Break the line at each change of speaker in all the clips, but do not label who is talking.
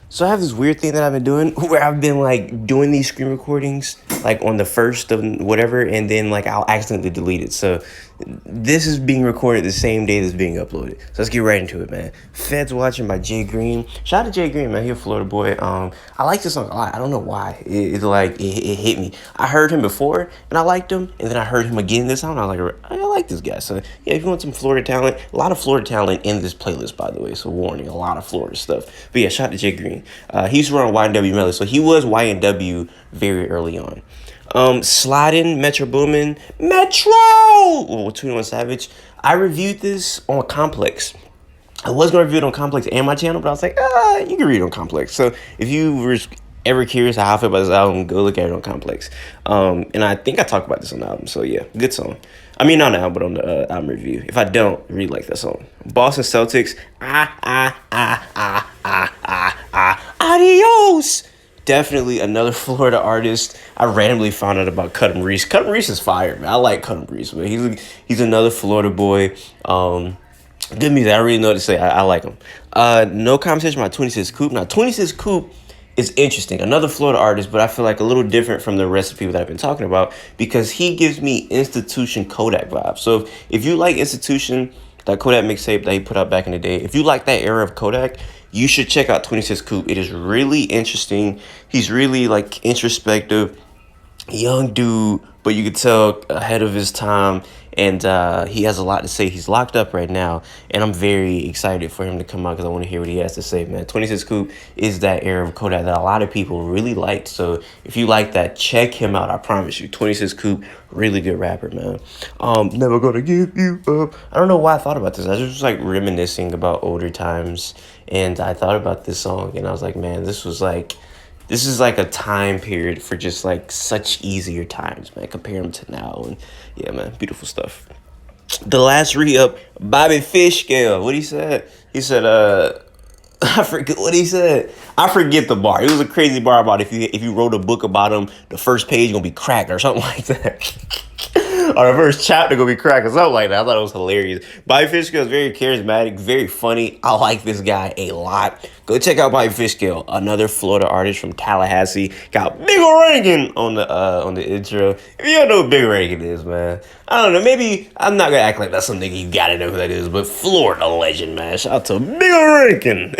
So I have this weird thing that I've been doing where I've been like doing these screen recordings like on the first of whatever, and then like I'll accidentally delete it. So this is being recorded the same day that's being uploaded. So let's get right into it, man. Feds Watching by Jay Green. Shout out to Jay Green, man. He's a Florida boy. I like this song a lot. I don't know why. It hit me. I heard him before and I liked him, and then I heard him again this time. And I was like, I like this guy. So yeah, if you want some Florida talent, a lot of Florida talent in this playlist, by the way. So warning, a lot of Florida stuff. But yeah, shout out to Jay Green. He used to run YNW Melly, so he was YNW very early on. Sliding, Metro Boomin, Metro! Oh, 21 Savage. I reviewed this on Complex. I was going to review it on Complex and my channel, but I was like, you can read it on Complex. So if you were ever curious how I feel about this album, go look at it on Complex. And I think I talked about this on the album, so yeah, good song. I mean, not on the album, but on the album review. If I don't, really like that song. Boston Celtics, adios! Definitely another Florida artist. I randomly found out about Cutum Reese. Cutum Reese is fire, man. I like Cutum Reese, man. He's another Florida boy. Good music. I really know what to say. I like him. No Conversation by 26 Coop. Now, 26 Coop is interesting. Another Florida artist, but I feel like a little different from the rest of the people that I've been talking about because he gives me Institution Kodak vibes. So if you like Institution, that Kodak mixtape that he put out back in the day, if you like that era of Kodak, you should check out 26 Coop. It is really interesting. He's really like introspective, young dude, but you could tell ahead of his time, and he has a lot to say. He's locked up right now, and I'm very excited for him to come out because I want to hear what he has to say, man. 26 Coop is that era of Kodak that a lot of people really liked, so if you like that, check him out. I promise you. 26 Coop, really good rapper, man. Never Gonna Give You Up. I don't know why I thought about this. I just was like reminiscing about older times, and I thought about this song, and I was like, man, this is like a time period for just like such easier times, man. Compare them to now, and yeah, man, beautiful stuff. The last re-up, Bobby Fishscale. What he said? He said, I forget what he said. I forget the bar. It was a crazy bar about if you wrote a book about him, the first page gonna be cracked or something like that. Or the first chapter gonna be cracked or something like that. I thought it was hilarious. Bobby Fishscale is very charismatic, very funny. I like this guy a lot. Go check out Bobby Fishscale, another Florida artist from Tallahassee. Got Big Ol' Rankin on the intro. If you don't know what Big Ol' Rankin is, man, I don't know. Maybe I'm not gonna act like that's something you gotta know who that is, but Florida legend, man. Shout out to Big Ol' Rankin.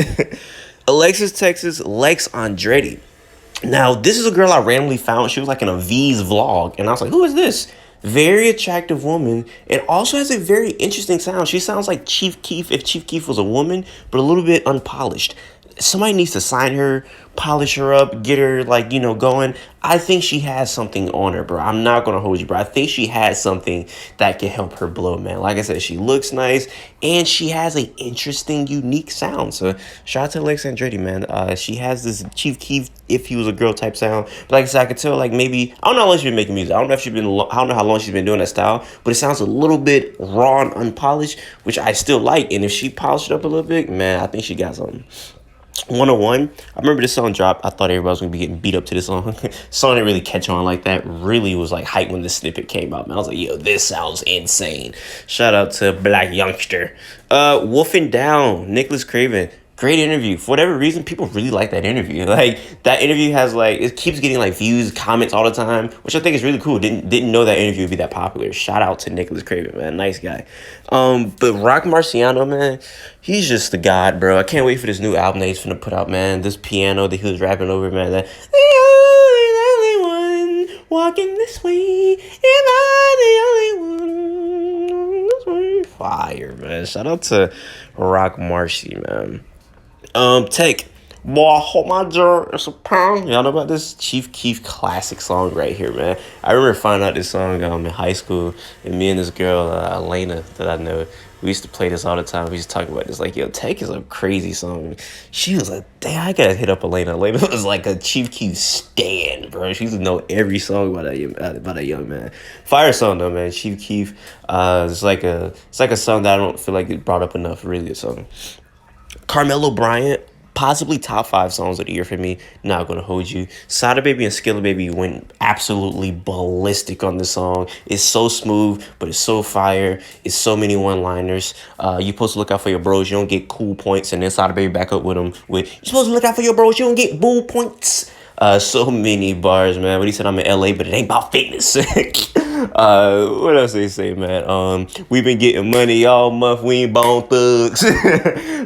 Alexis Texas, Lex Andretti. Now, this is a girl I randomly found. She was like in a V's vlog, and I was like, who is this? Very attractive woman, and also has a very interesting sound. She sounds like Chief Keef if Chief Keef was a woman, but a little bit unpolished. Somebody needs to sign her, polish her up, get her like, going. I think she has something on her, bro. I'm not gonna hold you, bro. I think she has something that can help her blow, man. Like I said, she looks nice and she has an interesting, unique sound. So shout out to Lex Andretti, man. She has this Chief Keef if he was a girl type sound. But like I said, I could tell like maybe I don't know how long she's been making music. I don't know if I don't know how long she's been doing that style, but it sounds a little bit raw and unpolished, which I still like. And if she polished it up a little bit, man, I think she got something. 101. I remember this song dropped. I thought everybody was gonna be getting beat up to this song. Song didn't really catch on like that. Really was like hype when the snippet came out, man. I was like, yo, this sounds insane. Shout out to Black Youngster. Wolfing Down, Nicholas Craven. Great interview. For whatever reason, people really like that interview. Like that interview has like it keeps getting like views, comments all the time, which I think is really cool. Didn't know that interview would be that popular. Shout out to Nicholas Craven, man. Nice guy. But Rock Marciano, man, he's just the god, bro. I can't wait for this new album that he's finna put out, man. This piano that he was rapping over, man. That the only one walking this way. Am I the only one? Fire, man. Shout out to Rock Marcy, man. Take boy, hold my jar, it's a pound. Y'all know about this Chief Keef classic song right here, man. I remember finding out this song in high school, and me and this girl, Elena, that I know, we used to play this all the time. We used to talk about this, like, yo, Take is a crazy song. She was like, damn, I gotta hit up Elena. Elena was like a Chief Keef stan, bro. She used to know every song about that young man. Fire song though, man. Chief Keef, it's like a song that I don't feel like it brought up enough. Really good song. Carmelo Bryant, possibly top 5 songs of the year for me. Not gonna hold you. Sada Baby and Skilla Baby went absolutely ballistic on this song. It's so smooth, but it's so fire. It's so many one-liners. You supposed to look out for your bros. You don't get cool points, and then Sada Baby back up with them with you supposed to look out for your bros. You don't get boo points. So many bars, man. What he said, I'm in LA, but it ain't about fitness. What else they say, man? We've been getting money all month. We ain't bone thugs.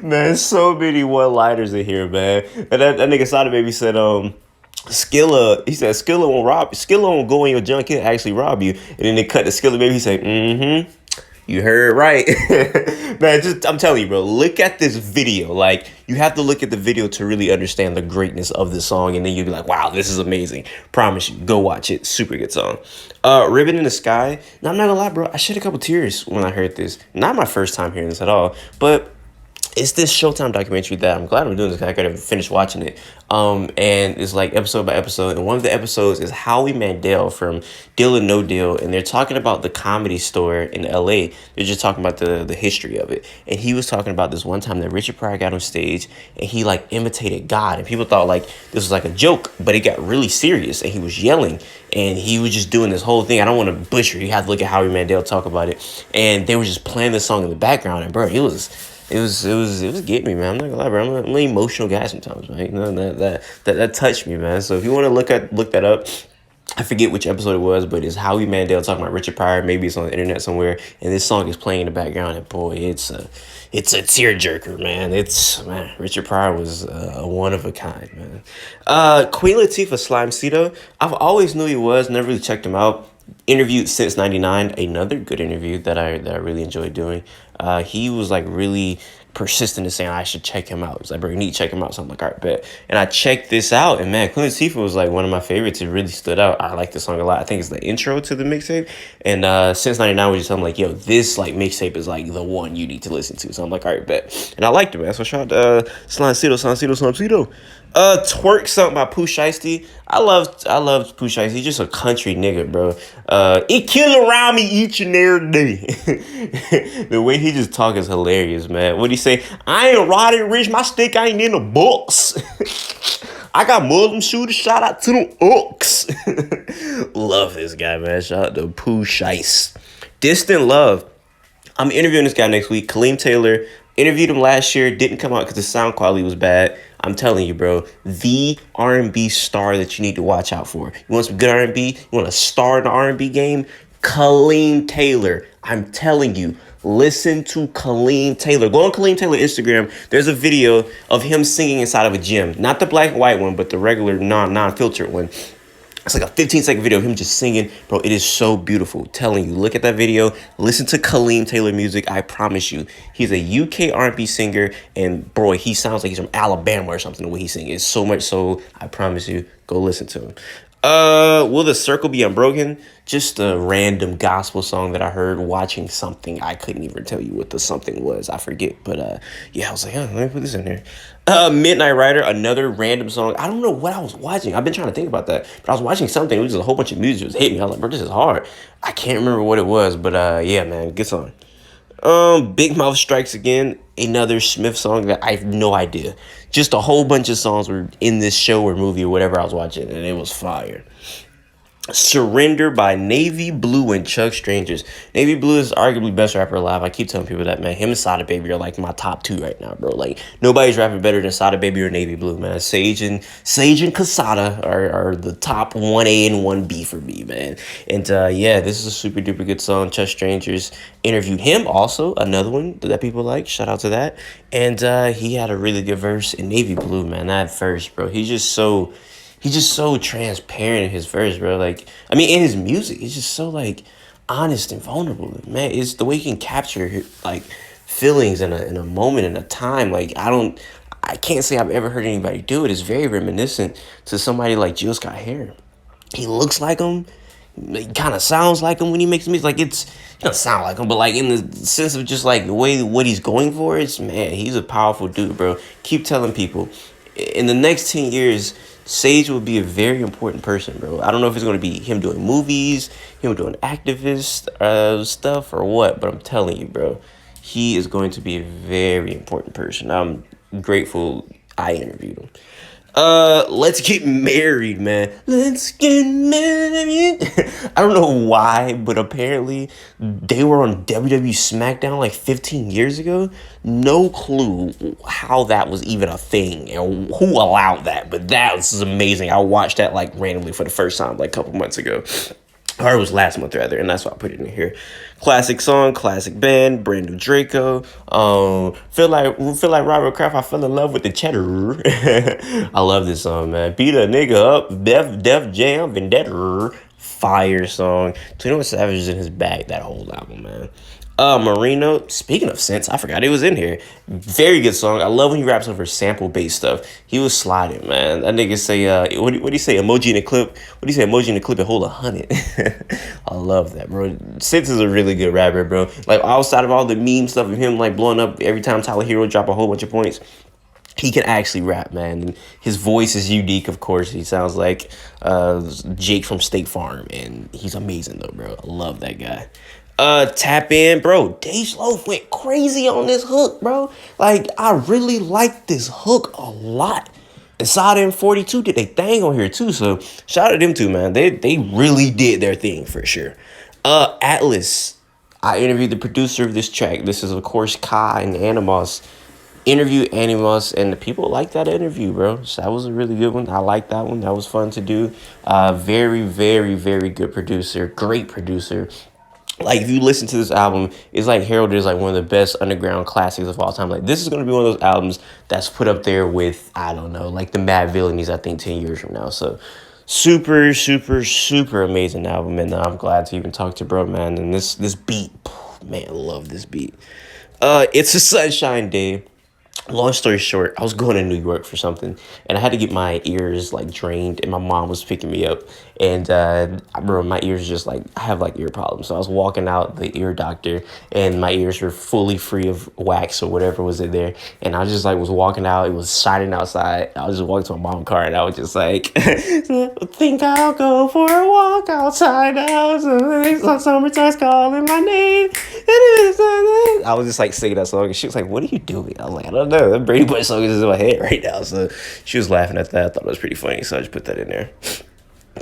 Man, so many one-liners in here, man. And that nigga Sada Baby said, Skilla, he said, Skilla won't go in your junk, he'll actually rob you. And then they cut the Skilla Baby, he said, mm-hmm. You heard right. Man, I'm telling you, bro, look at this video. Like, you have to look at the video to really understand the greatness of the song, and then you'll be like, wow, this is amazing. Promise you, go watch it. Super good song. Ribbon in the Sky. Now, I'm not gonna lie, bro, I shed a couple tears when I heard this. Not my first time hearing this at all, but it's this Showtime documentary that I'm glad I'm doing this because I gotta finish watching it. And it's like episode by episode. And one of the episodes is Howie Mandel from Deal or No Deal. And they're talking about the Comedy Store in LA. They're just talking about the history of it. And he was talking about this one time that Richard Pryor got on stage and he like imitated God. And people thought like this was like a joke, but it got really serious. And he was yelling and he was just doing this whole thing. I don't want to butcher. You have to look at Howie Mandel talk about it. And they were just playing the song in the background. And bro, it was getting me, man. I'm not gonna lie, bro. I'm an emotional guy sometimes, right? You know, that touched me, man. So if you want to look that up, I forget which episode it was, but it's Howie Mandel talking about Richard Pryor. Maybe it's on the internet somewhere, and this song is playing in the background. And boy, it's a tearjerker, man. Richard Pryor was a one of a kind, man. Queen Latifah Slimecito. I've always knew he was, never really checked him out. Interviewed since '99, another good interview that I really enjoyed doing. He was like really persistent in saying I should check him out. He's like, bro, you need to check him out. So I'm like, all right, bet. And I checked this out, and man, Queen Latifah was like one of my favorites. It really stood out. I like this song a lot. I think it's the intro to the mixtape. And since '99, we just I'm like, yo, this like mixtape is like the one you need to listen to. So I'm like, all right, bet. And I liked it, man. So shout out to Slimecito. Twerk Something by Pooh Shiesty. I love Pooh Shiesty. He's just a country nigga, bro. It kill around me each and every day. The way he just talk is hilarious, man. What'd he say? I ain't Roddy Rich. My stick ain't in the books. I got Muslim shooters. Shout out to them Ooks. Love this guy, man. Shout out to Pooh Shiesty. Distant Love. I'm interviewing this guy next week. Kaleem Taylor. Interviewed him last year. Didn't come out because the sound quality was bad. I'm telling you, bro, the R&B star that you need to watch out for. You want some good R&B? You want a star in the R&B game? Kaleem Taylor. I'm telling you, listen to Kaleem Taylor. Go on Kaleem Taylor Instagram. There's a video of him singing inside of a gym. Not the black and white one, but the regular non-filtered one. It's like a 15-second video of him just singing. Bro, it is so beautiful. Telling you, look at that video. Listen to Kaleem Taylor music. I promise you. He's a UK R&B singer. And, bro, he sounds like he's from Alabama or something, the way he sings. It's so much so, I promise you, go listen to him. Will the Circle Be Unbroken? Just a random gospel song that I heard watching something. I couldn't even tell you what the something was. I forget. But, yeah, I was like, let me put this in here. Midnight Rider, another random song. I don't know what I was watching. I've been trying to think about that. But I was watching something. It was just a whole bunch of music just hit me. I was like, bro, this is hard. I can't remember what it was. But, yeah, man, good song. Big Mouth Strikes Again, another Smith song that I have no idea. Just a whole bunch of songs were in this show or movie or whatever I was watching, and it was fire. Surrender by Navy Blue and Chuck Strangers. Navy Blue is arguably best rapper alive. I keep telling people that, man. Him and Sada Baby are like my top 2 right now, bro. Like, nobody's rapping better than Sada Baby or Navy Blue, man. Sage and Casada are the top 1A and 1B for me, man. And yeah, this is a super duper good song. Chuck Strangers interviewed him also, another one that people like. Shout out to that. And he had a really good verse in Navy Blue, man. That verse, bro. He's just so transparent in his verse, bro. Like, I mean, in his music, he's just so, like, honest and vulnerable. Man, it's the way he can capture, like, feelings in a moment, in a time. Like, I can't say I've ever heard anybody do it. It's very reminiscent to somebody like Jill Scott Heron. He looks like him. He kind of sounds like him when he makes music. Like, he doesn't sound like him, but, like, in the sense of just, like, the way, what he's going for, man, he's a powerful dude, bro. Keep telling people. In the next 10 years, Sage will be a very important person, bro. I don't know if it's going to be him doing movies, him doing activist stuff, or what, but I'm telling you, bro, he is going to be a very important person. I'm grateful. I interviewed him. Let's get married, man. Let's get married. I don't know why, but apparently they were on WWE SmackDown like 15 years ago. No clue how that was even a thing and who allowed that, but that was amazing. I watched that like randomly for the first time like a couple months ago. Or it was last month rather, and that's why I put it in here. Classic song, classic band, brand new Draco. Feel like Robert Kraft. I fell in love with the cheddar. I love this song, man. Beat a nigga up, Def Jam, Vendetta. Fire song. 21 Savage is in his bag that whole album, man. Marino, speaking of sense, I forgot it was in here. Very good song. I love when he raps over sample-based stuff. He was sliding, man. That nigga say, what do you say, emoji in a clip? What do you say, emoji in a clip and hold 100? I love that, bro. Sense is a really good rapper, bro. Like, outside of all the meme stuff of him, like, blowing up every time Tyler Hero drop a whole bunch of points, he can actually rap, man. And his voice is unique, of course. He sounds like Jake from State Farm, and he's amazing, though, bro. I love that guy. Tap in, bro. Dej Loaf went crazy on this hook, bro. Like, I really like this hook a lot. And Sada and 42 did they thing on here too. So shout out to them too, man. They really did their thing for sure. Atlas. I interviewed the producer of this track. This is of course Kai and Animos. Interview Animos, and the people like that interview, bro. So that was a really good one. I like that one. That was fun to do. Very, very, very good producer. Great producer. Like, if you listen to this album, it's like heralded as like one of the best underground classics of all time. Like, this is going to be one of those albums that's put up there with, I don't know, like the Mad Villainies, I think, 10 years from now. So, super, super, super amazing album. And I'm glad to even talk to bro, man. And this beat, man, I love this beat. It's a sunshine day. Long story short, I was going to New York for something, and I had to get my ears like drained, and my mom was picking me up, and I remember my ears just like, I have like ear problems, so I was walking out the ear doctor, and my ears were fully free of wax or whatever was in there, and I just like was walking out. It was shining outside. I was just walking to my mom's car, and I was just like, think I'll go for a walk outside now. Summertime's calling my name. I was just like singing that song, and she was like, "What are you doing?" I was like, "I don't know. That Brady Bunch song is just in my head right now." So she was laughing at that. I thought it was pretty funny, so I just put that in there.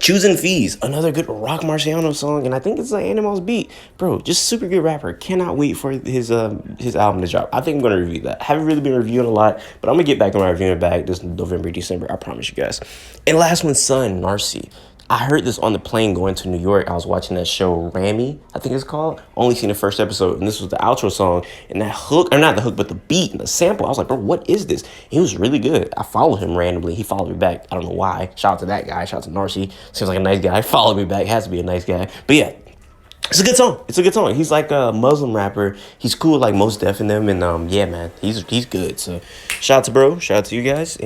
Choosing Fees, another good Rock Marciano song, and I think it's an Animals beat, bro. Just super good rapper. Cannot wait for his album to drop. I think I'm gonna review that. Haven't really been reviewing a lot, but I'm gonna get back on my reviewing bag this November, December. I promise you guys. And last one, Son, Narcy. I heard this on the plane going to New York. I was watching that show, Rami, I think it's called. Only seen the first episode, and this was the outro song. And that hook, or not the hook, but the beat and the sample, I was like, bro, what is this? He was really good. I followed him randomly. He followed me back. I don't know why. Shout out to that guy. Shout out to Narcy. Seems like a nice guy. Followed me back. Has to be a nice guy. But yeah, it's a good song. It's a good song. He's like a Muslim rapper. He's cool, like Mos Def in them. And yeah, man, he's good. So shout out to bro. Shout out to you guys.